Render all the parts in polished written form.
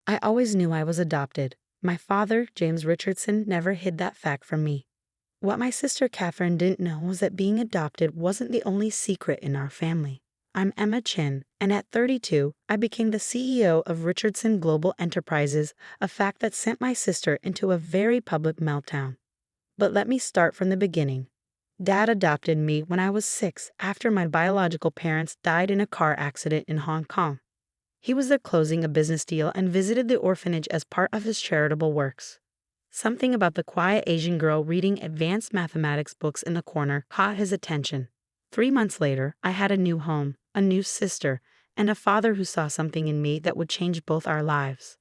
I always knew I was adopted. My father, James Richardson, never hid that fact from me. What my sister Katherine didn't know was that being adopted wasn't the only secret in our family. I'm Emma Chen, and at 32, I became the CEO of Richardson Global Enterprises, a fact that sent my sister into a very public meltdown. But let me start from the beginning. Dad adopted me when I was 6 after my biological parents died in a car accident in Hong Kong. He was there closing a business deal and visited the orphanage as part of his charitable works. Something about the quiet Asian girl reading advanced mathematics books in the corner caught his attention. 3 months later, I had a new home, a new sister, and a father who saw something in me that would change both our lives.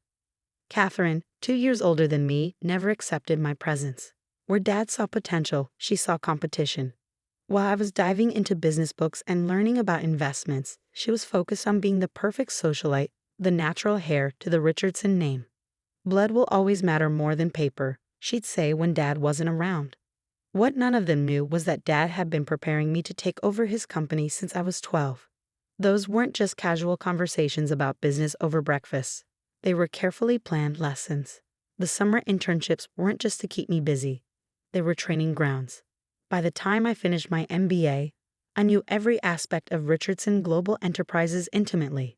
Katherine, 2 years older than me, never accepted my presence. Where Dad saw potential, she saw competition. While I was diving into business books and learning about investments, she was focused on being the perfect socialite, the natural heir to the Richardson name. Blood will always matter more than paper, she'd say when Dad wasn't around. What none of them knew was that Dad had been preparing me to take over his company since I was 12. Those weren't just casual conversations about business over breakfast. They were carefully planned lessons. The summer internships weren't just to keep me busy. They were training grounds. By the time I finished my MBA, I knew every aspect of Richardson Global Enterprises intimately.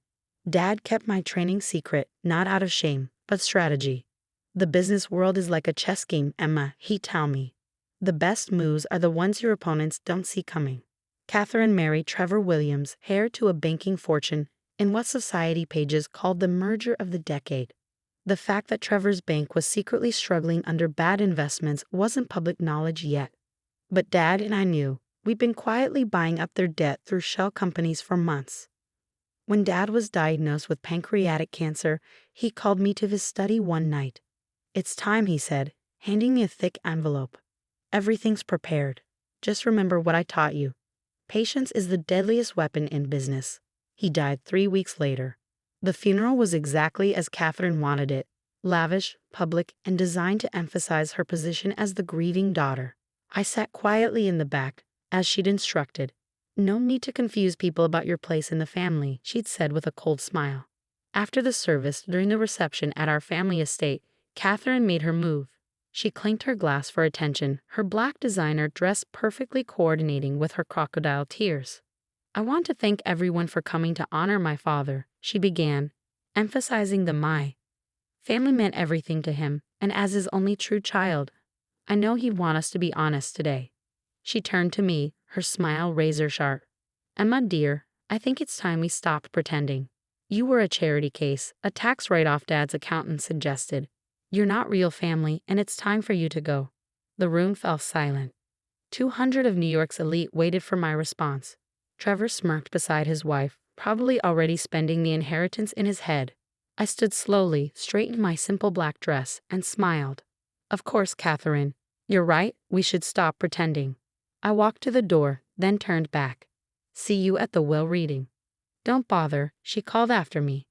Dad kept my training secret, not out of shame, but strategy. The business world is like a chess game, Emma, he'd tell me. The best moves are the ones your opponents don't see coming. Katherine married Trevor Williams, heir to a banking fortune, in what society pages called the merger of the decade. The fact that Trevor's bank was secretly struggling under bad investments wasn't public knowledge yet. But Dad and I knew. We'd been quietly buying up their debt through shell companies for months. When Dad was diagnosed with pancreatic cancer, he called me to his study one night. "It's time," he said, handing me a thick envelope. "Everything's prepared. Just remember what I taught you. Patience is the deadliest weapon in business." He died 3 weeks later. The funeral was exactly as Katherine wanted it, lavish, public, and designed to emphasize her position as the grieving daughter. I sat quietly in the back, as she'd instructed. "No need to confuse people about your place in the family," she'd said with a cold smile. After the service, during the reception at our family estate, Katherine made her move. She clinked her glass for attention, her black designer dress perfectly coordinating with her crocodile tears. "I want to thank everyone for coming to honor my father," she began, emphasizing the my. Family meant everything to him, and as his only true child, I know he'd want us to be honest today. She turned to me, her smile razor sharp. "Emma, dear, I think it's time we stopped pretending. You were a charity case, a tax write-off Dad's accountant suggested. You're not real family, and it's time for you to go." The room fell silent. 200 of New York's elite waited for my response. Trevor smirked beside his wife, probably already spending the inheritance in his head. I stood slowly, straightened my simple black dress, and smiled. "Of course, Katherine. You're right, we should stop pretending." I walked to the door, then turned back. "See you at the will reading." "Don't bother," she called after me.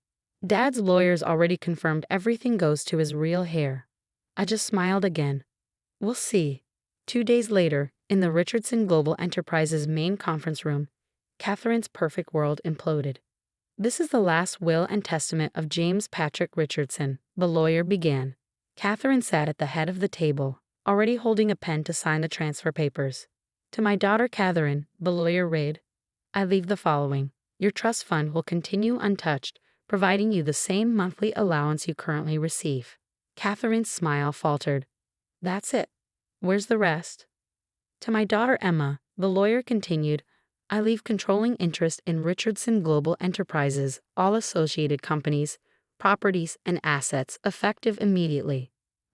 "Dad's lawyers already confirmed everything goes to his real heir." I just smiled again. "We'll see." 2 days later, in the Richardson Global Enterprises main conference room, Katherine's perfect world imploded. "This is the last will and testament of James Patrick Richardson," the lawyer began. Katherine sat at the head of the table, already holding a pen to sign the transfer papers. "To my daughter Katherine," the lawyer read, "I leave the following. Your trust fund will continue untouched, providing you the same monthly allowance you currently receive." Katherine's smile faltered. "That's it. Where's the rest?" "To my daughter Emma," the lawyer continued, "I leave controlling interest in Richardson Global Enterprises, all associated companies, properties, and assets, effective immediately."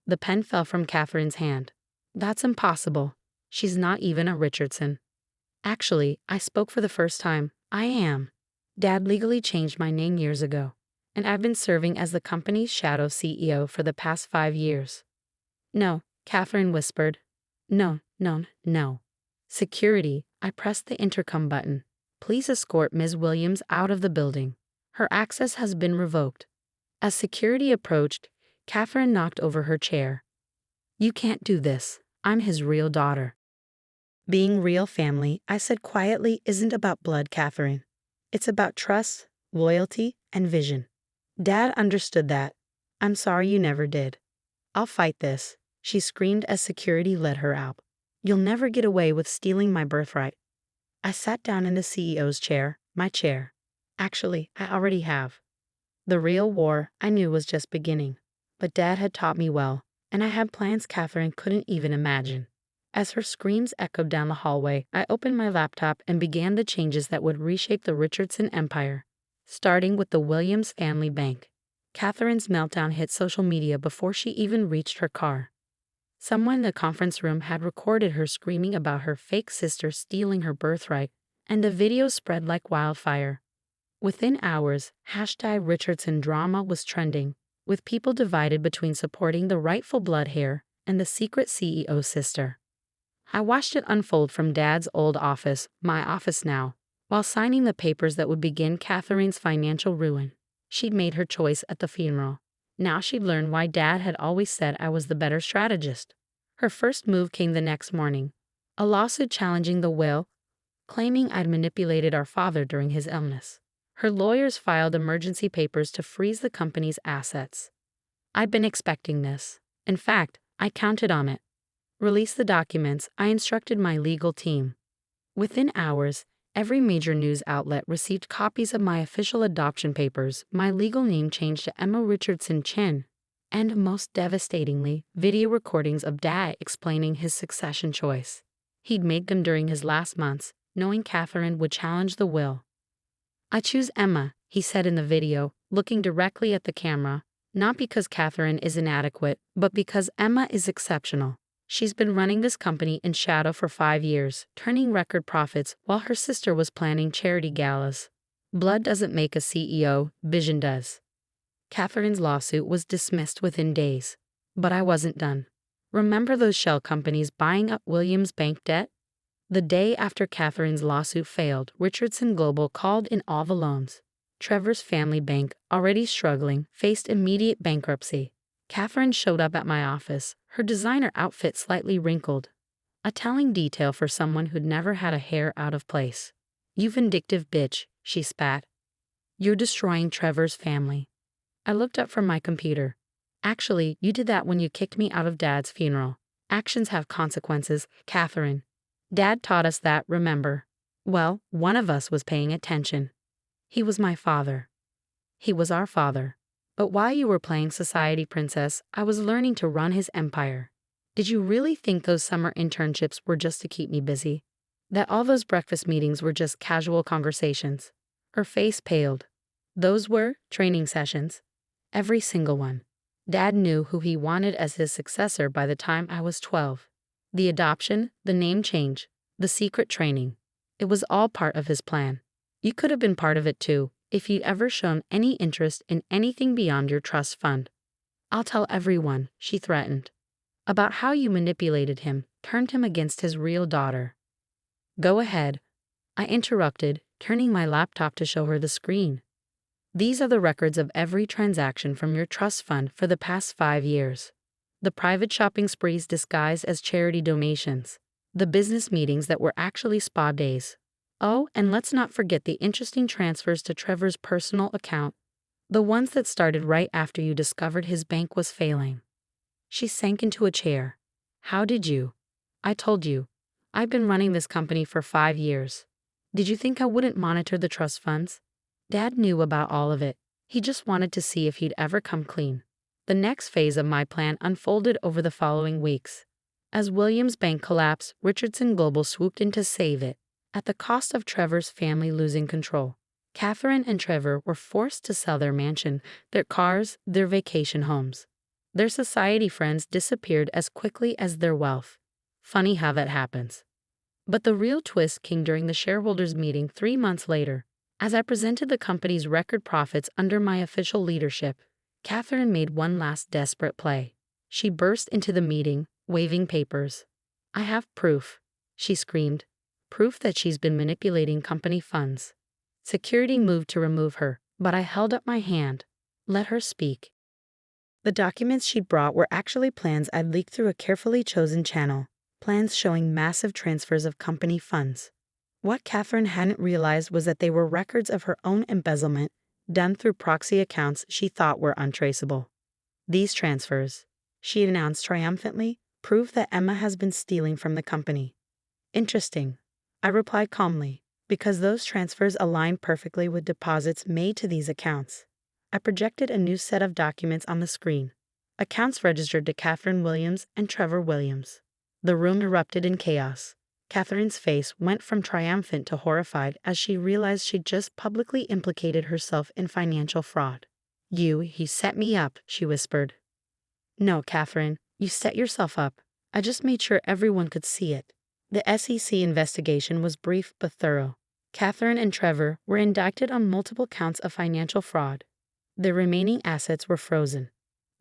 The pen fell from Katherine's hand. "That's impossible. She's not even a Richardson." "Actually, I spoke for the first time. I am. Dad legally changed my name years ago, and I've been serving as the company's shadow CEO for the past 5 years." "No," Katherine whispered. "No, no, no." "Security," I pressed the intercom button. "Please escort Ms. Williams out of the building. Her access has been revoked." As security approached, Katherine knocked over her chair. "You can't do this. I'm his real daughter." "Being real family," I said quietly, "isn't about blood, Katherine. It's about trust, loyalty, and vision." Dad understood that. I'm sorry you never did. I'll fight this, she screamed as security led her out. You'll never get away with stealing my birthright. I sat down in the CEO's chair, my chair. Actually, I already have. The real war, I knew, was just beginning. But Dad had taught me well, and I had plans Katherine couldn't even imagine. As her screams echoed down the hallway, I opened my laptop and began the changes that would reshape the Richardson empire. Starting with the Williams family bank. Katherine's meltdown hit social media before she even reached her car. Someone in the conference room had recorded her screaming about her fake sister stealing her birthright, and the video spread like wildfire. Within hours, #Richardson drama was trending, with people divided between supporting the rightful blood heir and the secret CEO's sister. I watched it unfold from Dad's old office, my office now, while signing the papers that would begin Katherine's financial ruin. She'd made her choice at the funeral. Now she'd learned why Dad had always said I was the better strategist. Her first move came the next morning, a lawsuit challenging the will, claiming I'd manipulated our father during his illness. Her lawyers filed emergency papers to freeze the company's assets. I'd been expecting this. In fact, I counted on it. Release the documents, I instructed my legal team. Within hours, every major news outlet received copies of my official adoption papers, my legal name changed to Emma Chen, and most devastatingly, video recordings of Dad explaining his succession choice. He'd made them during his last months, knowing Katherine would challenge the will. I choose Emma, he said in the video, looking directly at the camera, not because Katherine is inadequate, but because Emma is exceptional. She's been running this company in shadow for 5 years, turning record profits while her sister was planning charity galas. Blood doesn't make a CEO, vision does. Katherine's lawsuit was dismissed within days. But I wasn't done. Remember those shell companies buying up Williams' bank debt? The day after Katherine's lawsuit failed, Richardson Global called in all the loans. Trevor's family bank, already struggling, faced immediate bankruptcy. Katherine showed up at my office, her designer outfit slightly wrinkled. A telling detail for someone who'd never had a hair out of place. "You vindictive bitch," she spat. "You're destroying Trevor's family." I looked up from my computer. "Actually, you did that when you kicked me out of Dad's funeral. Actions have consequences, Katherine. Dad taught us that, remember? Well, one of us was paying attention. He was my father. He was our father. But while you were playing society princess, I was learning to run his empire. Did you really think those summer internships were just to keep me busy? That all those breakfast meetings were just casual conversations?" Her face paled. "Those were training sessions. Every single one. Dad knew who he wanted as his successor by the time I was 12. The adoption, the name change, the secret training. It was all part of his plan. You could have been part of it too, if you'd ever shown any interest in anything beyond your trust fund. I'll tell everyone," she threatened, "about how you manipulated him, turned him against his real daughter." "Go ahead," I interrupted, turning my laptop to show her the screen. "These are the records of every transaction from your trust fund for the past 5 years. The private shopping sprees disguised as charity donations. The business meetings that were actually spa days. Oh, and let's not forget the interesting transfers to Trevor's personal account. The ones that started right after you discovered his bank was failing." She sank into a chair. "How did you? I told you. I've been running this company for 5 years. Did you think I wouldn't monitor the trust funds? Dad knew about all of it. He just wanted to see if he'd ever come clean." The next phase of my plan unfolded over the following weeks. As Williams' bank collapsed, Richardson Global swooped in to save it, at the cost of Trevor's family losing control. Katherine and Trevor were forced to sell their mansion, their cars, their vacation homes. Their society friends disappeared as quickly as their wealth. Funny how that happens. But the real twist came during the shareholders' meeting 3 months later. As I presented the company's record profits under my official leadership, Katherine made one last desperate play. She burst into the meeting, waving papers. "I have proof," she screamed. "Proof that she's been manipulating company funds." Security moved to remove her, but I held up my hand. Let her speak. The documents she'd brought were actually plans I'd leaked through a carefully chosen channel, plans showing massive transfers of company funds. What Katherine hadn't realized was that they were records of her own embezzlement, done through proxy accounts she thought were untraceable. These transfers, she announced triumphantly, prove that Emma has been stealing from the company. Interesting, I replied calmly, because those transfers align perfectly with deposits made to these accounts. I projected a new set of documents on the screen. Accounts registered to Katherine Williams and Trevor Williams. The room erupted in chaos. Katherine's face went from triumphant to horrified as she realized she'd just publicly implicated herself in financial fraud. He set me up, she whispered. No, Katherine, you set yourself up. I just made sure everyone could see it. The SEC investigation was brief but thorough. Katherine and Trevor were indicted on multiple counts of financial fraud. Their remaining assets were frozen.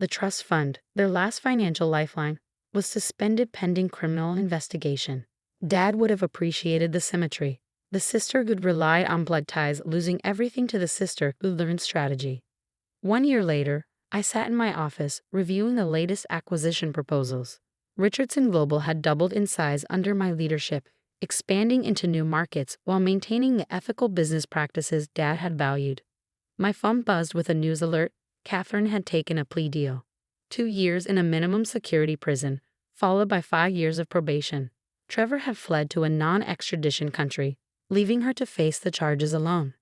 The trust fund, their last financial lifeline, was suspended pending criminal investigation. Dad would have appreciated the symmetry. The sister who'd relied on blood ties losing everything to the sister who learned strategy. 1 year later, I sat in my office reviewing the latest acquisition proposals. Richardson Global had doubled in size under my leadership, expanding into new markets while maintaining the ethical business practices Dad had valued. My phone buzzed with a news alert. Katherine had taken a plea deal. 2 years in a minimum security prison, followed by 5 years of probation. Trevor had fled to a non-extradition country, leaving her to face the charges alone.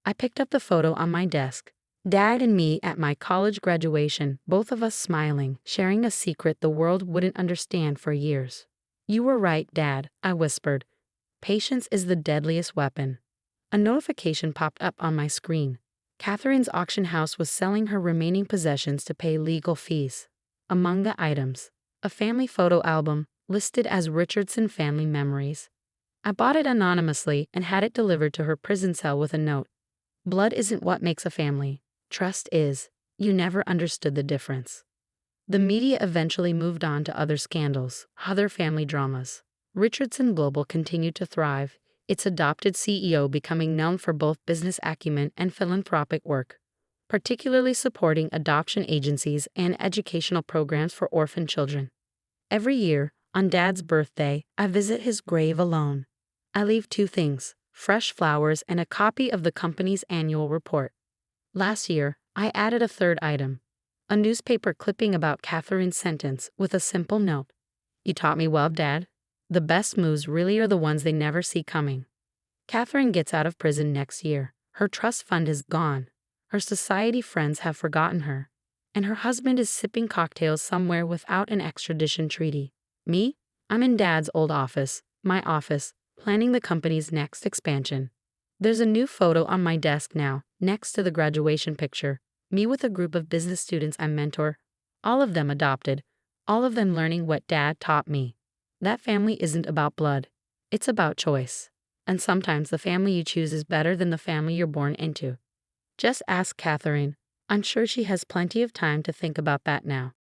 I picked up the photo on my desk. Dad and me at my college graduation, both of us smiling, sharing a secret the world wouldn't understand for years. You were right, Dad, I whispered. Patience is the deadliest weapon. A notification popped up on my screen. Katherine's auction house was selling her remaining possessions to pay legal fees. Among the items, a family photo album listed as Richardson Family Memories. I bought it anonymously and had it delivered to her prison cell with a note. Blood isn't what makes a family. Trust is. You never understood the difference. The media eventually moved on to other scandals, other family dramas. Richardson Global continued to thrive, its adopted CEO becoming known for both business acumen and philanthropic work, particularly supporting adoption agencies and educational programs for orphan children. Every year, on Dad's birthday, I visit his grave alone. I leave 2 things, fresh flowers and a copy of the company's annual report. Last year, I added a 3rd item, a newspaper clipping about Katherine's sentence with a simple note. You taught me well, Dad. The best moves really are the ones they never see coming. Katherine gets out of prison next year. Her trust fund is gone. Her society friends have forgotten her. And her husband is sipping cocktails somewhere without an extradition treaty. Me? I'm in Dad's old office, my office, planning the company's next expansion. There's a new photo on my desk now, next to the graduation picture. Me with a group of business students I mentor. All of them adopted. All of them learning what Dad taught me. That family isn't about blood. It's about choice. And sometimes the family you choose is better than the family you're born into. Just ask Katherine. I'm sure she has plenty of time to think about that now.